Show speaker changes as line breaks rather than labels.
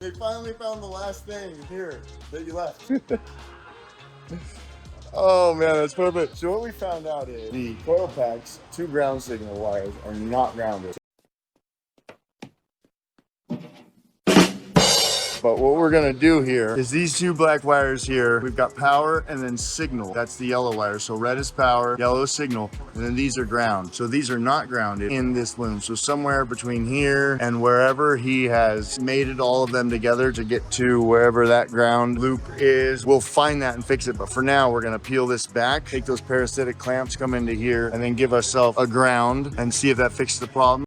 They finally found the last thing here that you left. Oh man, that's perfect. So what we found out is the coil packs, 2 ground signal wires, are not grounded. But what we're gonna do here is these 2 black wires here, we've got power and then signal. That's the yellow wire. So red is power, yellow is signal, and then these are ground. So these are not grounded in this loom. So somewhere between here and wherever he has mated all of them together to get to wherever that ground loop is, we'll find that and fix it. But for now, we're gonna peel this back, take those parasitic clamps, come into here, and then give ourselves a ground and see if that fixes the problem.